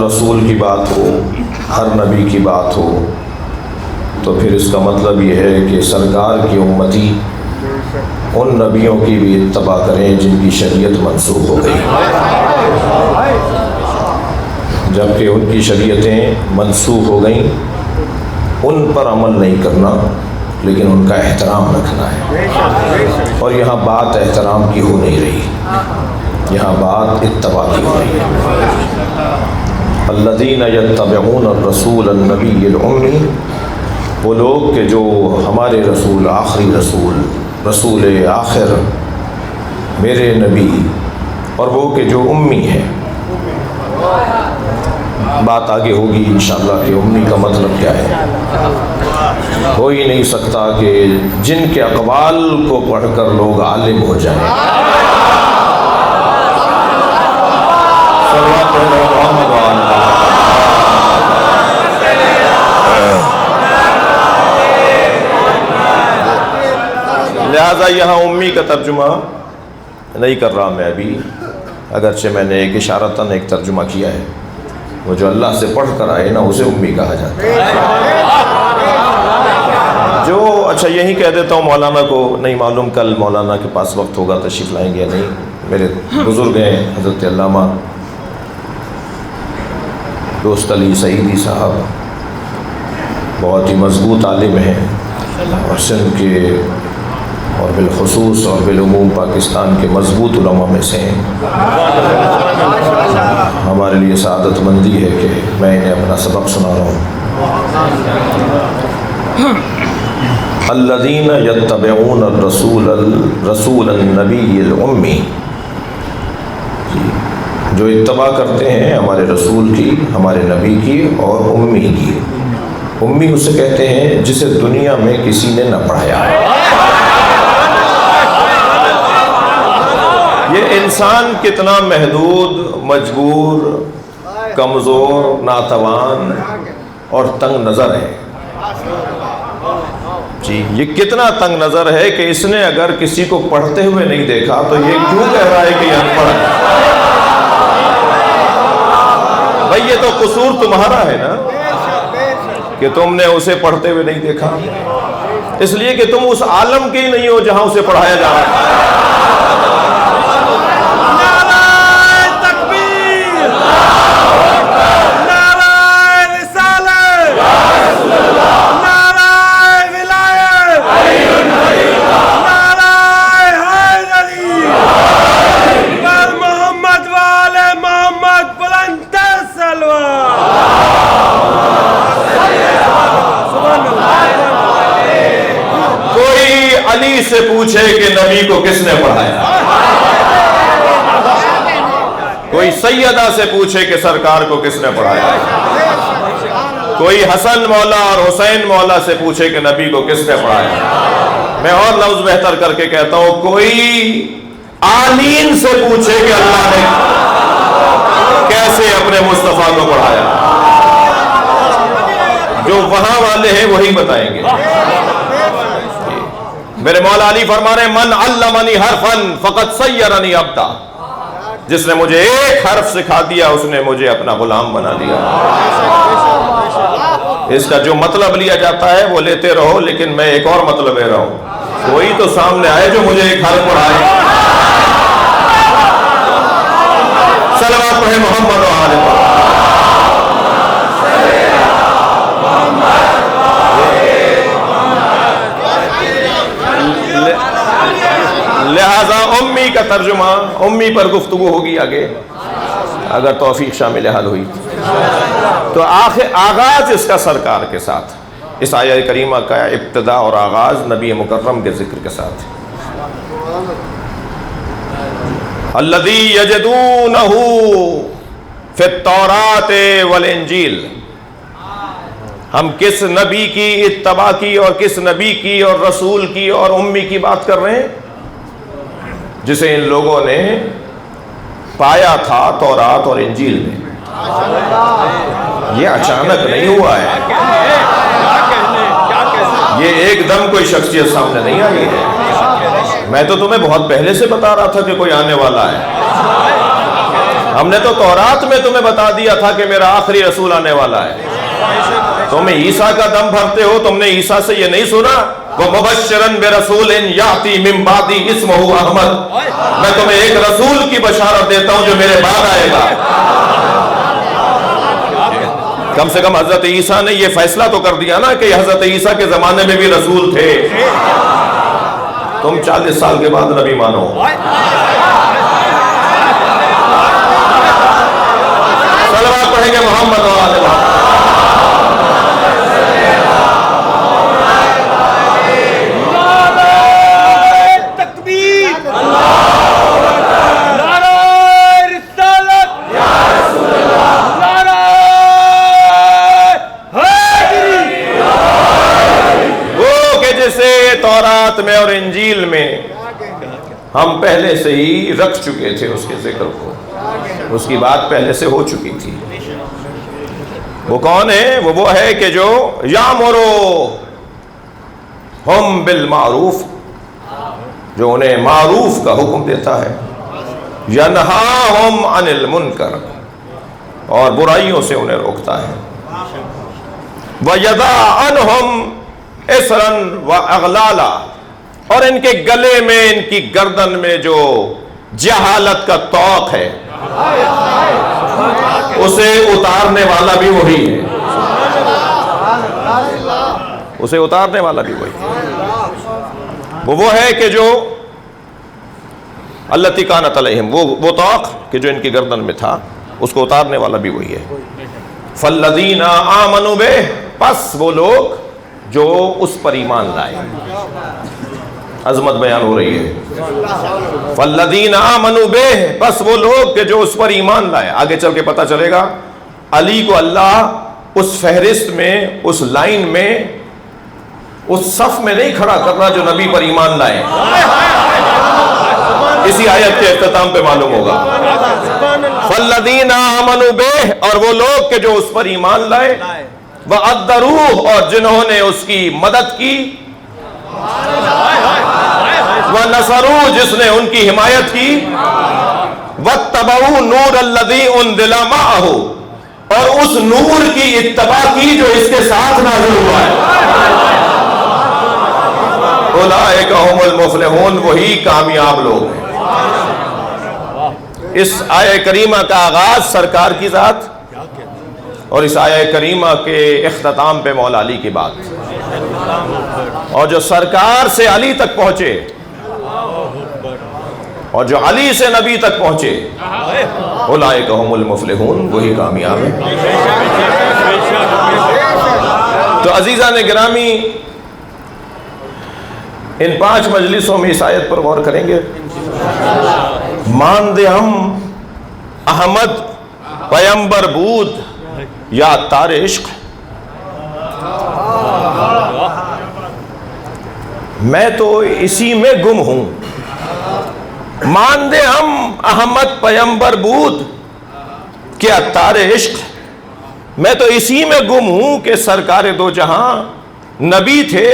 رسول کی بات ہو، ہر نبی کی بات ہو، تو پھر اس کا مطلب یہ ہے کہ سرکار کی امتی ان نبیوں کی بھی اتباع کریں جن کی شریعت منسوخ ہو گئی، جبکہ ان کی شریعتیں منسوخ ہو گئیں ان پر عمل نہیں کرنا، لیکن ان کا احترام رکھنا ہے۔ اور یہاں بات احترام کی ہو نہیں رہی، یہاں بات اتباع کی ہو رہی ہے۔ الذین یتبعون الرسول النبی الامی، وہ لوگ کہ جو ہمارے رسول، آخری رسول، رسول آخر، میرے نبی، اور وہ کہ جو امی ہیں۔ بات آگے ہوگی انشاءاللہ کہ امی کا مطلب کیا ہے۔ ہو ہی نہیں سکتا کہ جن کے اقوال کو پڑھ کر لوگ عالم ہو جائیں۔ لہذا یہاں امی کا ترجمہ نہیں کر رہا میں ابھی، اگرچہ میں نے ایک اشارتاً ایک ترجمہ کیا ہے۔ وہ جو اللہ سے پڑھ کر آئے نا، اسے امی کہا جاتا ہے۔ جو اچھا یہی کہہ دیتا ہوں، مولانا کو نہیں معلوم کل مولانا کے پاس وقت ہوگا تشریف لائیں گے یا نہیں۔ میرے بزرگ ہیں حضرت علامہ دوست علی سعیدی صاحب، بہت ہی مضبوط عالم ہیں، اور سندھ کے اور بالخصوص اور بالعموم پاکستان کے مضبوط علماء میں سے ہیں۔ ہمارے لیے سعادت مندی ہے کہ میں انہیں اپنا سبق سنا رہا ہوں۔ الذین یتبعون الرسول النبی الامی، جو اتباع کرتے ہیں ہمارے رسول کی، ہمارے نبی کی اور امی کی۔ امی اسے کہتے ہیں جسے دنیا میں کسی نے نہ پڑھایا۔ یہ انسان کتنا محدود، مجبور، کمزور، ناتوان اور تنگ نظر ہے جی، یہ کتنا تنگ نظر ہے کہ اس نے اگر کسی کو پڑھتے ہوئے نہیں دیکھا تو یہ کیوں کہہ رہا ہے کہ یہ ان پڑھ ہے؟ بھائی یہ تو قصور تمہارا ہے نا کہ تم نے اسے پڑھتے ہوئے نہیں دیکھا، اس لیے کہ تم اس عالم کے ہی نہیں ہو جہاں اسے پڑھایا جا رہا ہے۔ علی سے پوچھے کہ نبی کو کس نے پڑھایا، کوئی سیدہ سے پوچھے کہ سرکار کو کس نے پڑھایا، کوئی حسن مولا اور حسین مولا سے پوچھے کہ نبی کو کس نے پڑھایا۔ میں اور لفظ بہتر کر کے کہتا ہوں، کوئی آمین سے پوچھے کہ اللہ نے کیسے اپنے مصطفیٰ کو پڑھایا۔ جو وہاں والے ہیں وہی بتائیں گے۔ میرے مولا علی فرما رہے ہیں، من علمنی حرفا فقد سیرنی عبدا، جس نے مجھے ایک حرف سکھا دیا اس نے مجھے اپنا غلام بنا دیا۔ اس کا جو مطلب لیا جاتا ہے وہ لیتے رہو، لیکن میں ایک اور مطلب لے رہا ہوں، وہی تو سامنے آئے جو مجھے ایک حرف پڑھائے۔ صلوات پڑھیں محمد و آل محمد۔ لہذا امی کا ترجمہ، امی پر گفتگو ہوگی آگے اگر توفیق شامل حال ہوئی تو۔ آغاز اس کا سرکار کے ساتھ، اس آیہ کریمہ کا ابتدا اور آغاز نبی مکرم کے ذکر کے ساتھ۔ الذی یجدونہ فی التوراۃ والانجیل، ہم کس نبی کی اتباع کی اور کس نبی کی اور رسول کی اور امی کی بات کر رہے ہیں؟ جسے ان لوگوں نے پایا تھا تورات اور انجیل میں۔ یہ اچانک نہیں ہوا ہے، یہ ایک دم کوئی شخصیت سامنے نہیں آئی ہے۔ میں تو تمہیں بہت پہلے سے بتا رہا تھا کہ کوئی آنے والا ہے، ہم نے تو تورات میں تمہیں بتا دیا تھا کہ میرا آخری رسول آنے والا ہے. تم عیسیٰ کا دم بھرتے ہو, تم نے عیسیٰ سے یہ نہیں سنا وَمُبَشِّرًا بِرَسُولٍ يَأْتِي مِن بَعْدِي اسْمُهُ احمد, میں تمہیں ایک رسول کی بشارت دیتا ہوں جو میرے بعد آئے گا. کم سے کم حضرت عیسیٰ نے یہ فیصلہ تو کر دیا نا کہ حضرت عیسیٰ کے زمانے میں بھی رسول تھے. تم 40 سال کے بعد نبی مانو. صلوات پڑھیں گے محمد و آل محمد. تورات میں اور انجیل میں ہم پہلے سے ہی رکھ چکے تھے اس کے ذکر کو, اس کی بات پہلے سے ہو چکی تھی. وہ کون ہے؟ وہ ہے کہ جو یامرو ہم بالمعروف, جو انہیں معروف کا حکم دیتا ہے, ینہاہم عن المنکر, اور برائیوں سے انہیں روکتا ہے, وَیَضَعَ عَنْهُمْ اسرن و اغلالا, اور ان کے گلے میں, ان کی گردن میں جو جہالت کا طوق ہے اسے اتارنے والا بھی وہی ہے, اسے اتارنے والا بھی وہی ہے. وہ ہے کہ جو التی کانت علیہم, وہ طوق کہ جو ان کی گردن میں تھا اس کو اتارنے والا بھی وہی ہے. فالذین آمنوا بہ, پس وہ لوگ جو اس پر ایمان لائے. عظمت بیان ہو رہی ہے. فالذین آمنوا بہ, پس وہ لوگ کہ جو اس پر ایمان لائے. آگے چل کے پتہ چلے گا علی کو اللہ اس فہرست میں, اس لائن میں, اس صف میں نہیں کھڑا کرنا جو نبی پر ایمان لائے. اسی آیت کے اختتام پہ معلوم ہوگا. فالذین آمنوا بہ, اور وہ لوگ کہ جو اس پر ایمان لائے, وَعَدَّرُوهُ, اور جنہوں نے اس کی مدد کی, وَنَصَرُوهُ, جس نے ان کی حمایت کی, وَاتَّبَعُوا نُورَ الَّذِي أُنزِلَ مَعَهُ, اور اس نور کی اتباع کی جو اس کے ساتھ نازل ہوا ہے. اولئک هم المفلحون, وہی کامیاب لوگ ہیں. اس آیہ کریمہ کا آغاز سرکار کی ذات اور اس آیہ کریمہ کے اختتام پہ مولا علی کی بات, اور جو سرکار سے علی تک پہنچے اور جو علی سے نبی تک پہنچے, اولئک هم المفلحون, وہی کامیاب ہیں. تو عزیزان گرامی, ان 5 مجلسوں میں اس آیت پر غور کریں گے. مان دے ہم احمد پیمبر بود یا تار عشق, میں تو اسی میں گم ہوں. مان دے ہم احمد پیمبر بود کیا تار عشق, میں تو اسی میں گم ہوں کہ سرکار دو جہاں نبی تھے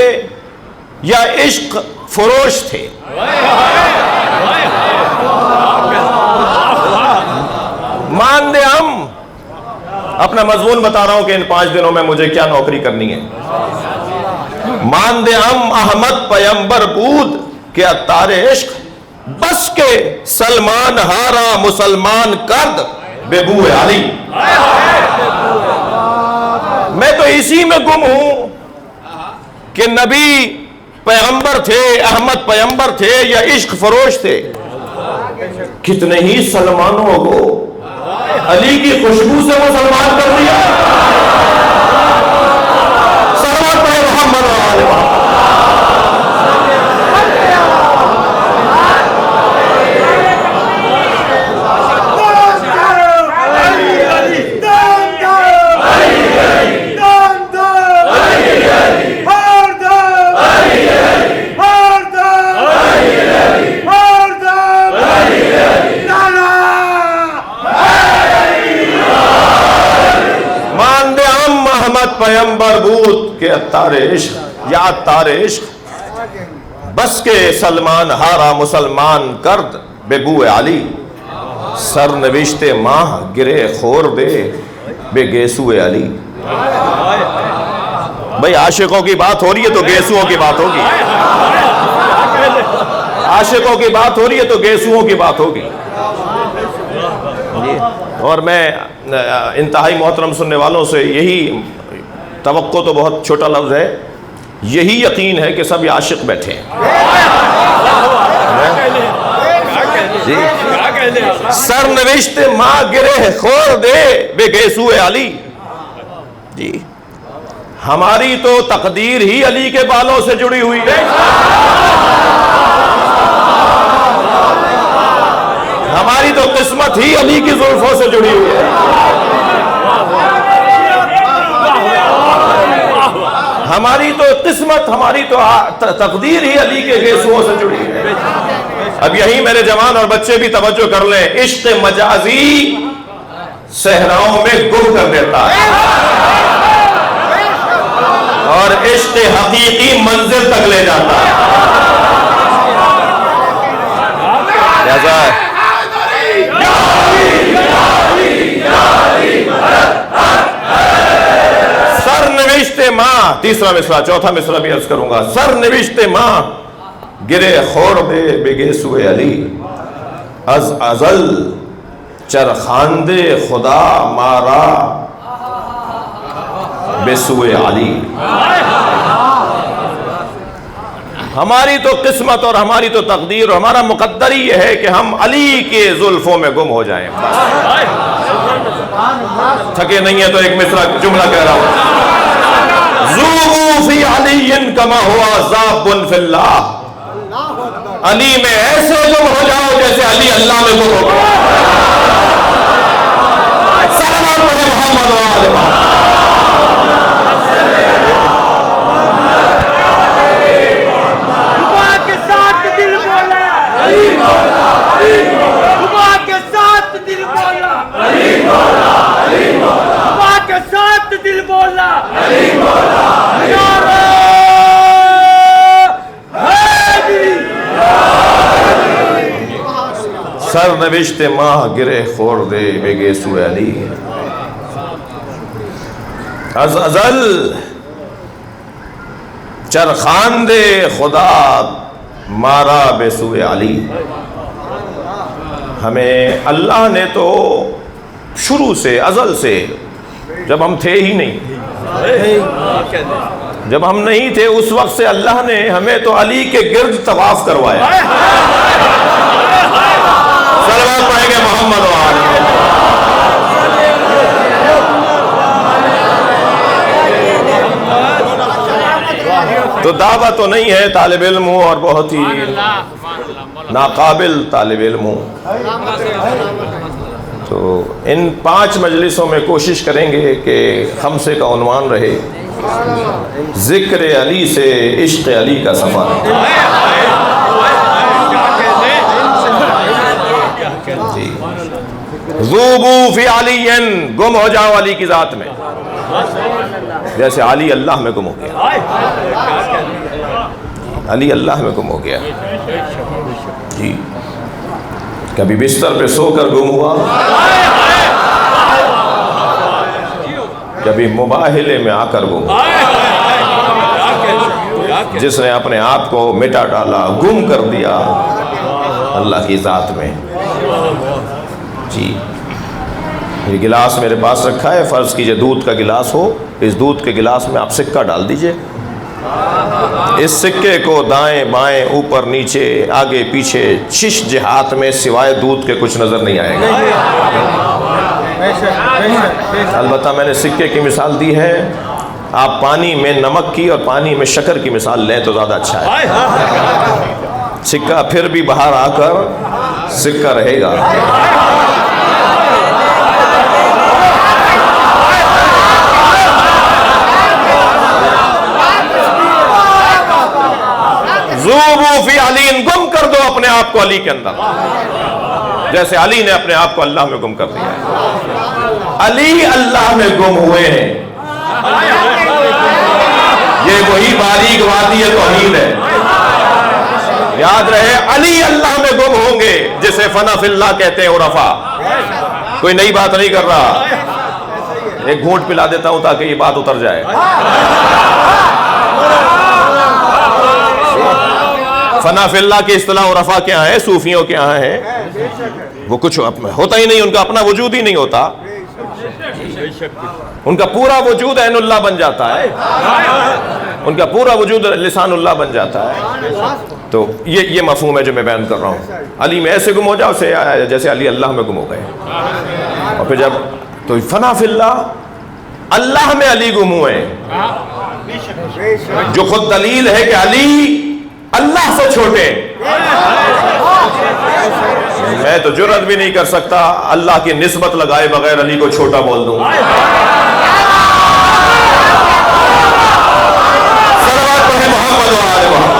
یا عشق فروش تھے. مان دے ہم, اپنا مضمون بتا رہا ہوں کہ ان 5 دنوں میں مجھے کیا نوکری کرنی ہے. مان دے ہم احمد پیمبر بود کیا تار عشق, بس کے سلمان ہارا مسلمان کرد بے بو علی. میں تو اسی میں گم ہوں کہ نبی پیغمبر تھے, احمد پیغمبر تھے یا عشق فروش تھے. کتنے ہی سلمانوں کو علی کی خوشبو سے مسلمان کر دیا. صلوات پڑھیں محمد و آل محمد. پیمبر بود کے اتار عشق یا اتار عشق, بس کے سلمان ہارا مسلمان کرد بے بو علی. سر نوشت ماہ گرے خور دے بے گیسو علی. بھئی عاشقوں کی بات ہو رہی ہے تو گیسوؤں کی بات ہوگی. عاشقوں کی بات ہو رہی ہے تو گیسوؤں کی بات ہوگی. اور میں انتہائی محترم سننے والوں سے یہی توقع تو بہت چھوٹا لفظ ہے، یہی یقین ہے کہ سب یہ عاشق بیٹھے ہیں. جی سر نوشت ماں گرے خور دے بے گیسو علی. جی ہماری تو تقدیر ہی علی کے بالوں سے جڑی ہوئی ہے. ہماری تو قسمت ہی علی کی زلفوں سے جڑی ہوئی ہے. ہماری تو قسمت، ہماری تو تقدیر ہی علی کے گیسوؤں سے جڑی ہے. اب یہی میرے جوان اور بچے بھی توجہ کر لیں، عشق مجازی صحراؤں میں گم کر دیتا ہے اور عشق حقیقی منزل تک لے جاتا ہے. جیسا ہے سر نوشت ماں، تیسرا مصرع، چوتھا مصرع بھی عرض کروں گا. سر نوشت ماں گرے خور دے بے گیسو علی، از ازل چرخاند خدا مارا بے سوئے علی. ہماری تو قسمت اور ہماری تو تقدیر اور ہمارا مقدر ہی یہ ہے کہ ہم علی کے زلفوں میں گم ہو جائیں. تھکے نہیں ہیں تو ایک مصرع جملہ کہہ رہا ہوں. ذوبوا فی علی کما ہوا ذاب فی اللہ. علی میں ایسے گم ہو جاؤ جیسے علی اللہ میں گم ہو گیا. سلام علیہ محمد و آل محمد. سر نوشت ماہ گرے خور دے بے گیسو علی، از ازل چرخاند خدا مارا بے سوئے علی. ہمیں اللہ نے تو شروع سے، ازل سے، جب ہم تھے ہی نہیں، جب ہم نہیں تھے اس وقت سے اللہ نے ہمیں تو علی کے گرد طواف کروایا. صلوات پڑھیں گے محمد و آل محمد. تو دعویٰ تو نہیں ہے، طالب علم ہوں اور بہت ہی ناقابل طالب علم ہوں. تو ان 5 مجلسوں میں کوشش کریں گے کہ خمسے کا عنوان رہے ذکر علی سے عشق علی کا سفر. جی ذوبوا فی علی، گم ہو جاؤ علی کی ذات میں جیسے علی اللہ میں گم ہو گیا. علی اللہ میں گم ہو گیا. جی کبھی بستر پہ سو کر گم ہوا، کبھی مباہلے میں آ کر گم ہوا. جس نے اپنے آپ کو مٹا ڈالا، گم کر دیا اللہ کی ذات میں. جی یہ گلاس میرے پاس رکھا ہے، فرض کیجئے دودھ کا گلاس ہو، اس دودھ کے گلاس میں آپ سکہ ڈال دیجئے. اس سکے کو دائیں بائیں اوپر نیچے آگے پیچھے 6 جہات میں سوائے دودھ کے کچھ نظر نہیں آئے گا. البتہ میں نے سکے کی مثال دی ہے، آپ پانی میں نمک کی اور پانی میں شکر کی مثال لیں تو زیادہ اچھا ہے. سکہ پھر بھی باہر آ کر سکہ رہے گا. ذوبوا فی علی، گم کر دو اپنے آپ کو علی کے اندر جیسے علی نے اپنے آپ کو اللہ میں گم کر دیا ہے. علی اللہ میں گم ہوئے ہیں. یہ وہی باریک وادی توحید ہے یاد رہے علی اللہ میں گم ہوں گے جسے فنا فی اللہ کہتے ہیں عرفا. کوئی نئی بات نہیں کر رہا, ایک گھونٹ پلا دیتا ہوں تاکہ یہ بات اتر جائے. فنا فی اللہ کی اصطلاح عرفا کیا ہے, صوفیوں کے یہاں ہے. وہ کچھ ہوتا ہی نہیں, ان کا اپنا وجود ہی نہیں ہوتا, ان کا پورا وجود عین اللہ بن جاتا ہے, ان کا پورا وجود لسان اللہ بن جاتا ہے. تو یہ مفہوم ہے جو میں بیان کر رہا ہوں. علی میں ایسے گم ہو جاؤ جیسے علی اللہ میں گم ہو گئے. اور پھر جب تو فنا فی اللہ, اللہ میں علی گم ہوئے, جو خود دلیل ہے کہ علی اللہ سے چھوٹے. میں تو جرأت بھی نہیں کر سکتا اللہ کی نسبت لگائے بغیر علی کو چھوٹا بول دوں. صلوات پڑھیں محمد و آل محمد.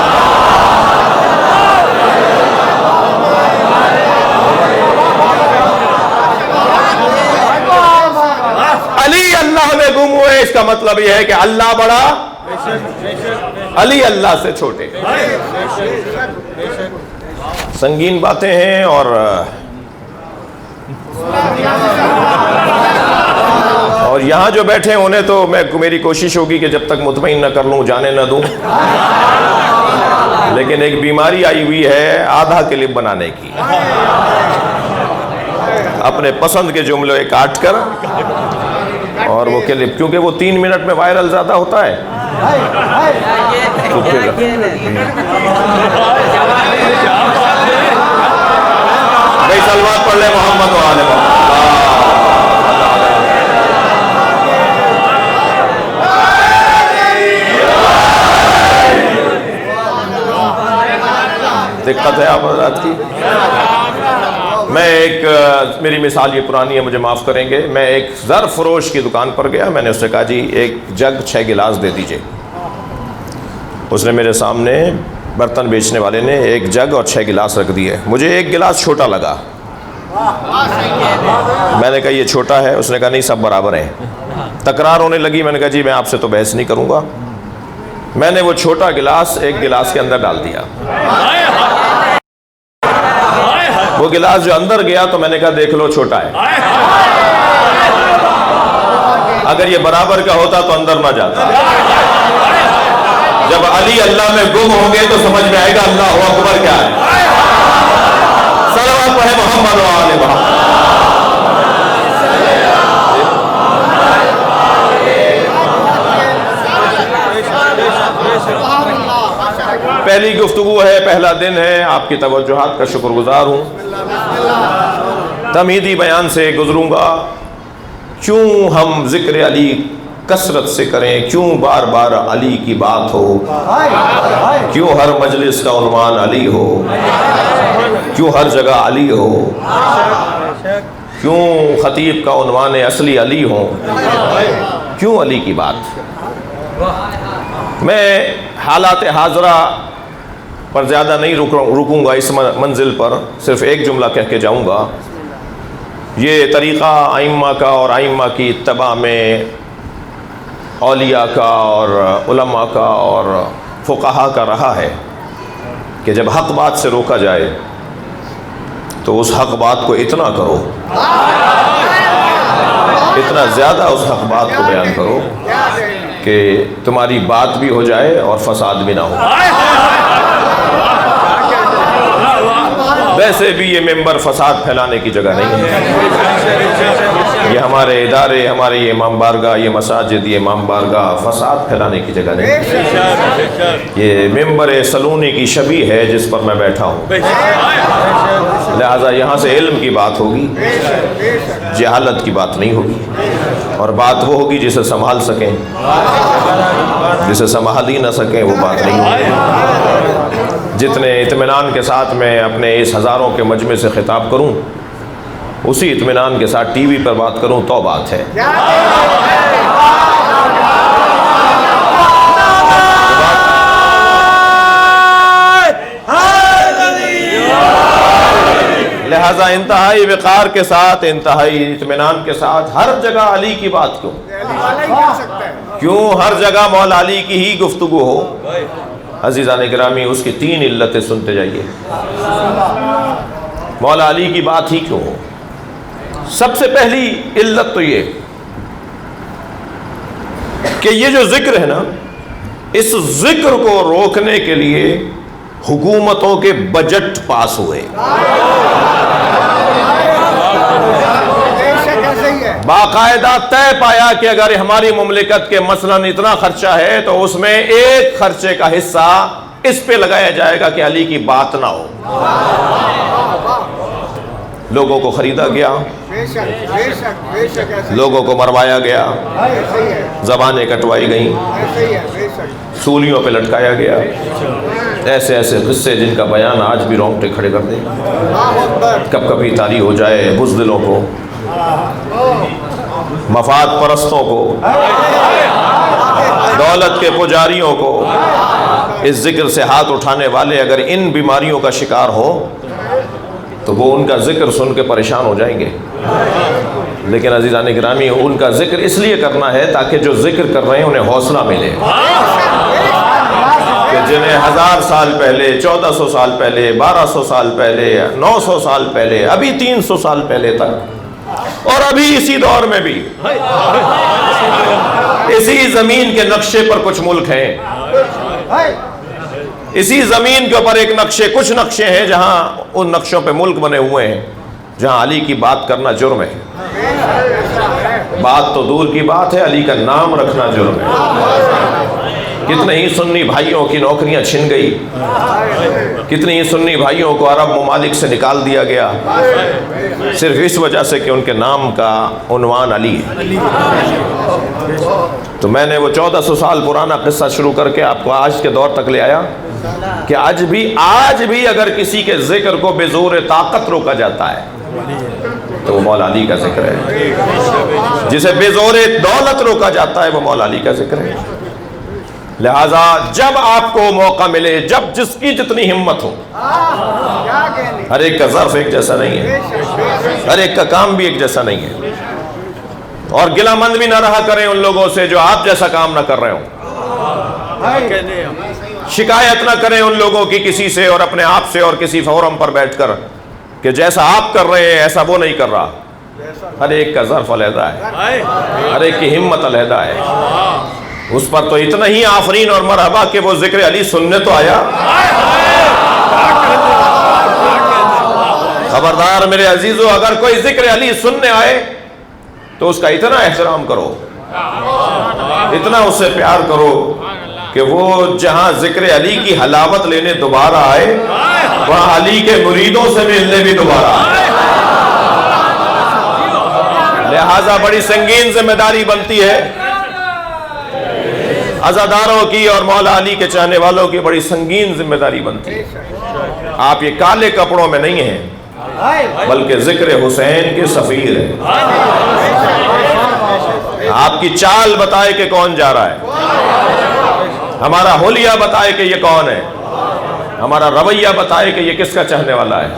علی اللہ میں گم ہوئے, اس کا مطلب یہ ہے کہ اللہ بڑا, علی اللہ سے چھوٹے. سنگین باتیں ہیں, اور یہاں جو بیٹھے ہیں انہیں تو میری کوشش ہوگی کہ جب تک مطمئن نہ کر لوں جانے نہ دوں. لیکن ایک بیماری آئی ہوئی ہے آدھا کلپ بنانے کی, اپنے پسند کے جملے کاٹ کر, اور وہ کلپ کیونکہ وہ 3 منٹ میں وائرل زیادہ ہوتا ہے. بھائی صلوات پڑھ لے محمد و آل محمد. دقت ہے آپ حضرات کی. میں میری مثال یہ پرانی ہے, مجھے معاف کریں گے. میں ایک زر فروش کی دکان پر گیا, میں نے اس سے کہا جی ایک جگ 6 گلاس دے دیجئے. اس نے میرے سامنے, برتن بیچنے والے نے, ایک جگ اور 6 گلاس رکھ دیے. مجھے ایک گلاس چھوٹا لگا, میں نے کہا یہ چھوٹا ہے. اس نے کہا نہیں سب برابر ہیں. تکرار ہونے لگی, میں نے کہا جی میں آپ سے تو بحث نہیں کروں گا. میں نے وہ چھوٹا گلاس ایک گلاس کے اندر ڈال دیا. وہ گلاس جو اندر گیا تو میں نے کہا دیکھ لو چھوٹا ہے, اگر یہ برابر کا ہوتا تو اندر نہ جاتا. جب علی اللہ میں گم ہوں گے تو سمجھ میں آئے گا اللہ اکبر کیا ہے. صلوات پڑھیں محمد و آل محمد. پہلی گفتگو ہے, پہلا دن ہے, آپ کی توجہات کا شکر گزار ہوں. تمہیدی بیان سے گزروں گا. کیوں ہم ذکر علی کثرت سے کریں, کیوں بار بار علی کی بات ہو, کیوں ہر مجلس کا عنوان علی ہو, کیوں ہر جگہ علی ہو, کیوں خطیب کا عنوان اصلی علی ہو, کیوں علی کی بات. میں حالات حاضرہ پر زیادہ نہیں رکوں گا اس منزل پر, صرف ایک جملہ کہہ کے جاؤں گا. یہ طریقہ ائمہ کا اور ائمہ کی اتباع میں اولیاء کا اور علماء کا اور فقہا کا رہا ہے کہ جب حق بات سے روکا جائے تو اس حق بات کو اتنا کرو, اتنا زیادہ اس حق بات کو بیان کرو کہ تمہاری بات بھی ہو جائے اور فساد بھی نہ ہو. ویسے بھی یہ ممبر فساد پھیلانے کی جگہ نہیں ہے. یہ ہمارے ادارے, ہمارے یہ امام بارگاہ, یہ مساجد, یہ امام بارگاہ فساد پھیلانے کی جگہ نہیں ہے. یہ ممبر سلونی کی شبیہ ہے جس پر میں بیٹھا ہوں. لہٰذا یہاں سے علم کی بات ہوگی, جہالت کی بات نہیں ہوگی, اور بات وہ ہوگی جسے سنبھال سکیں. جسے سنبھال ہی نہ سکیں وہ بات نہیں ہوگی. جتنے اطمینان کے ساتھ میں اپنے اس ہزاروں کے مجمع سے خطاب کروں, اسی اطمینان کے ساتھ ٹی وی پر بات کروں تو بات ہے. لہذا انتہائی وقار کے ساتھ, انتہائی اطمینان کے ساتھ ہر جگہ علی کی بات کیوں ہر جگہ مولا علی کی ہی گفتگو ہو. عزیزان گرامی اس کی 3 علتیں سنتے جائیے. مولا علی کی بات ہی کیوں ہو؟ سب سے پہلی علت تو یہ کہ یہ جو ذکر ہے نا، اس ذکر کو روکنے کے لیے حکومتوں کے بجٹ پاس ہوئے. باقاعدہ طے پایا کہ اگر ہماری مملکت کے مثلاً اتنا خرچہ ہے تو اس میں ایک خرچے کا حصہ اس پہ لگایا جائے گا کہ علی کی بات نہ ہو. لوگوں کو خریدا گیا، لوگوں کو مروایا گیا، زبانیں کٹوائی گئیں، سولیوں پہ لٹکایا گیا. ایسے ایسے قصے جن کا بیان آج بھی رونگٹے کھڑے کر دیں. کب کبھی طاری ہو جائے بزدلوں کو، مفاد پرستوں کو، دولت کے پجاریوں کو. اس ذکر سے ہاتھ اٹھانے والے اگر ان بیماریوں کا شکار ہو تو وہ ان کا ذکر سن کے پریشان ہو جائیں گے. لیکن عزیزان گرامی ان کا ذکر اس لیے کرنا ہے تاکہ جو ذکر کر رہے ہیں انہیں حوصلہ ملے کہ جنہیں 1000 سال پہلے، 1400 سال پہلے، 1200 سال پہلے، 900 سال پہلے، ابھی 300 سال پہلے تک اور ابھی اسی دور میں بھی اسی زمین کے نقشے پر کچھ ملک ہیں، اسی زمین کے اوپر ایک نقشے، کچھ نقشے ہیں جہاں ان نقشوں پہ ملک بنے ہوئے ہیں جہاں علی کی بات کرنا جرم ہے. بات تو دور کی بات ہے، علی کا نام رکھنا جرم ہے. کتنے ہی سنی بھائیوں کی نوکریاں چھن گئی، کتنی ہی سنی بھائیوں کو عرب ممالک سے نکال دیا گیا صرف اس وجہ سے کہ ان کے نام کا عنوان علی ہے. تو میں نے وہ 1400 سال پرانا قصہ شروع کر کے آپ کو آج کے دور تک لے آیا کہ آج بھی اگر کسی کے ذکر کو بے زور طاقت روکا جاتا ہے تو وہ مولا علی کا ذکر ہے. جسے بے زور دولت روکا جاتا ہے وہ مولا علی کا ذکر ہے. لہٰذا جب آپ کو موقع ملے، جب جس کی جتنی ہمت ہو، ہر ایک کا ظرف ایک جیسا نہیں ہے، ہر ایک کا کام بھی ایک جیسا نہیں ہے، اور گلہ مند بھی نہ رہا کریں ان لوگوں سے جو آپ جیسا کام نہ کر رہے ہوں. شکایت نہ کریں ان لوگوں کی کسی سے اور اپنے آپ سے اور کسی فورم پر بیٹھ کر کہ جیسا آپ کر رہے ہیں ایسا وہ نہیں کر رہا. ہر ایک کا ظرف علیحدہ ہے، ہر ایک کی ہمت علیحدہ ہے. اس پر تو اتنا ہی آفرین اور مرحبا کہ وہ ذکر علی سننے تو آیا. خبردار میرے عزیزو، اگر کوئی ذکر علی سننے آئے تو اس کا اتنا احترام کرو، اتنا اس سے پیار کرو کہ وہ جہاں ذکر علی کی حلاوت لینے دوبارہ آئے وہاں علی کے مریدوں سے ملنے بھی دوبارہ آئے. لہٰذا بڑی سنگین ذمہ داری بنتی ہے عزاداروں کی اور مولا علی کے چاہنے والوں کی، بڑی سنگین ذمہ داری بنتی ہے. آپ یہ کالے کپڑوں میں نہیں ہیں بلکہ ذکر حسین کے سفیر ہیں. آپ کی چال بتائے کہ کون جا رہا ہے، ہمارا حلیہ بتائے کہ یہ کون ہے، ہمارا رویہ بتائے کہ یہ کس کا چاہنے والا ہے.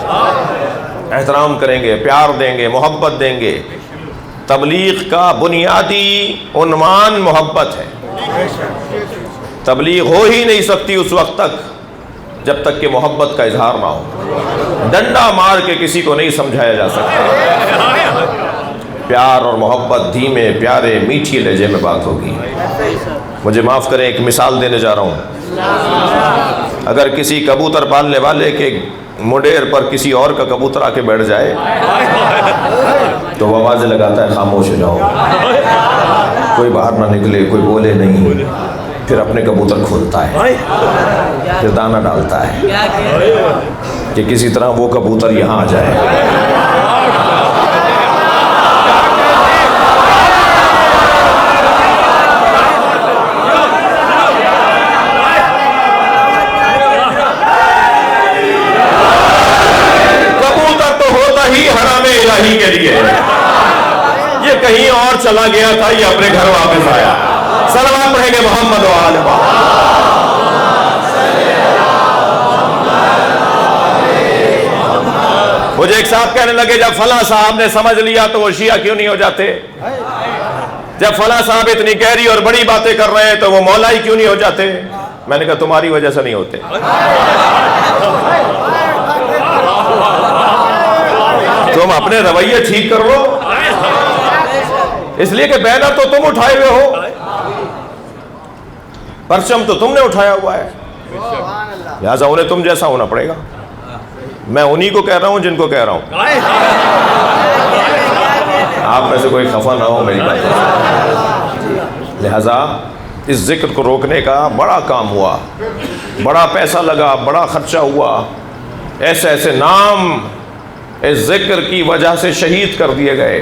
احترام کریں گے، پیار دیں گے، محبت دیں گے. تبلیغ کا بنیادی عنوان محبت ہے. تبلیغ ہو ہی نہیں سکتی اس وقت تک جب تک کہ محبت کا اظہار نہ ہو. ڈنڈا مار کے کسی کو نہیں سمجھایا جا سکتا. پیار اور محبت دھیمے پیارے میٹھی لہجے میں بات ہوگی. مجھے معاف کریں، ایک مثال دینے جا رہا ہوں. اگر کسی کبوتر پالنے والے کے مڈیر پر کسی اور کا کبوتر آ کے بیٹھ جائے تو وہ آوازیں لگاتا ہے خاموش ہو جاؤ، کوئی باہر نہ نکلے، کوئی بولے نہیں. پھر اپنے کبوتر کھولتا ہے، پھر دانہ ڈالتا ہے کہ کسی طرح وہ کبوتر یہاں آ جائے. کبوتر تو ہوتا ہی حرام الہی کے لیے، یہ کہیں اور چلا گیا تھا، یہ اپنے گھر واپس آیا. صلوات پڑھیں گے محمد و آل محمد. مجھے ایک صاحب کہنے لگے جب فلاں صاحب نے سمجھ لیا تو وہ شیعہ کیوں نہیں ہو جاتے؟ جب فلاں صاحب اتنی گہری اور بڑی باتیں کر رہے ہیں تو وہ مولائی کیوں نہیں ہو جاتے؟ میں نے کہا تمہاری وجہ سے نہیں ہوتے، تم اپنے رویے ٹھیک کر لو، اس لیے کہ بیانہ تو تم اٹھائے ہوئے ہو، پرچم تو تم نے اٹھایا ہوا ہے، لہٰذا انہیں تم جیسا ہونا پڑے گا۔ میں انہی کو کہہ رہا ہوں جن کو کہہ رہا ہوں، آپ میں سے کوئی خفا نہ ہو میری بات۔ لہٰذا اس ذکر کو روکنے کا بڑا کام ہوا، بڑا پیسہ لگا، بڑا خرچہ ہوا، ایسے ایسے نام اس ذکر کی وجہ سے شہید کر دیے گئے،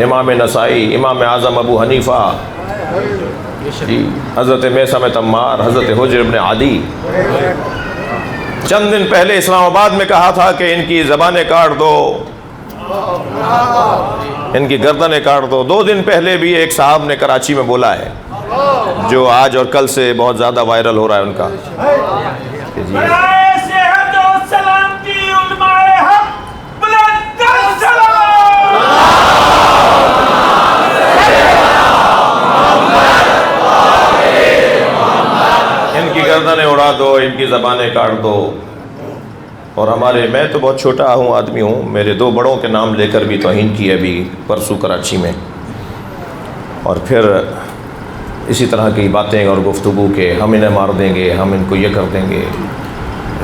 امام نسائی، امام اعظم ابو حنیفہ، حضرت میثم تمار، حضرت حجر بن عدی۔ چند دن پہلے اسلام آباد میں کہا تھا کہ ان کی زبانیں کاٹ دو، ان کی گردنیں کاٹ دو۔ 2 دن پہلے بھی ایک صاحب نے کراچی میں بولا ہے، جو آج اور کل سے بہت زیادہ وائرل ہو رہا ہے ان کا، ان کی گردنیں اڑا دو، ان کی زبانیں کاٹ دو۔ اور ہمارے، میں تو بہت چھوٹا آدمی ہوں، میرے 2 بڑوں کے نام لے کر بھی توہین کی ابھی پرسوں کراچی میں، اور پھر اسی طرح کی باتیں اور گفتگو کہ ہم انہیں مار دیں گے، ہم ان کو یہ کر دیں گے۔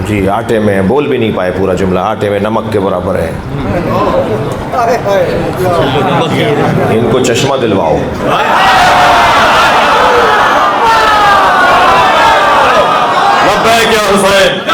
جی آٹے میں بول بھی نہیں پائے پورا جملہ، آٹے میں نمک کے برابر ہے، ان کو چشمہ دلواؤ۔ لبیک یا حسین،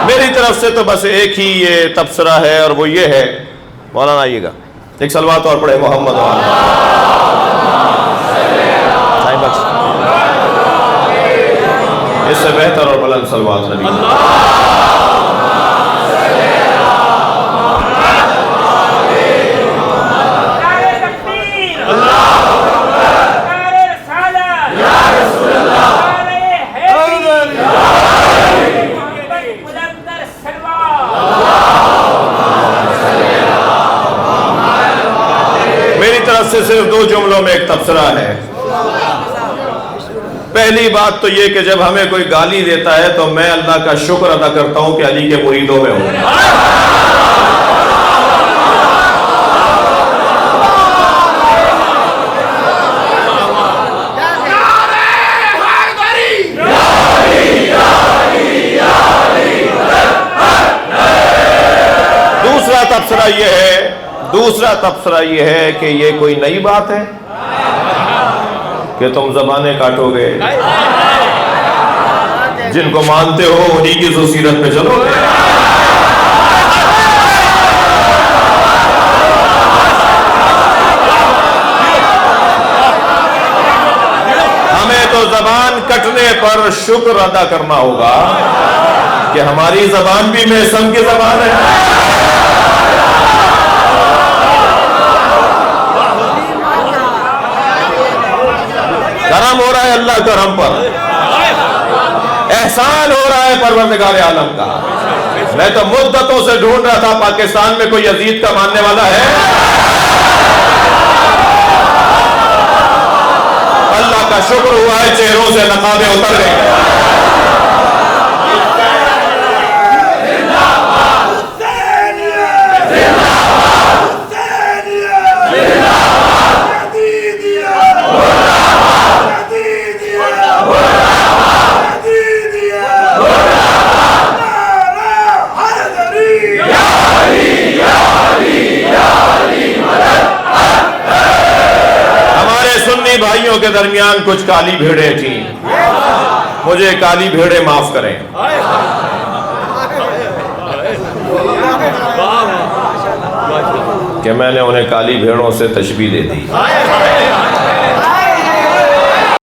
میری طرف سے تو بس ایک ہی یہ تبصرہ ہے، اور وہ یہ ہے، مولانا آئیے گا، ایک صلوات اور پڑھے محمد اس سے بہتر اور بلند صلوات نبی۔ میری طرف سے صرف 2 جملوں میں ایک تبصرہ ہے۔ پہلی بات تو یہ کہ جب ہمیں کوئی گالی دیتا ہے تو میں اللہ کا شکر ادا کرتا ہوں کہ علی کے مریدوں میں ہوں۔ دوسرا تبصرہ یہ ہے کہ یہ کوئی نئی بات ہے کہ تم زبانیں کاٹو گے، جن کو مانتے ہو انہی کی سیرت پہ چلو گے۔ ہمیں تو زبان کٹنے پر شکر ادا کرنا ہوگا کہ ہماری زبان بھی میثم کی زبان ہے۔ کرم ہو رہا ہے اللہ کرم پر، احسان ہو رہا ہے پروردگار عالم کا۔ میں تو مدتوں سے ڈھونڈ رہا تھا پاکستان میں کوئی یزید کا ماننے والا ہے، اللہ کا شکر ہوا ہے چہروں سے نقابیں اتر گئیں۔ بھائیوں کے درمیان کچھ کالی بھیڑیں تھیں، مجھے کالی بھیڑیں معاف کریں۔ کہ میں نے انہیں کالی بھیڑوں سے تشبیہ دے دی۔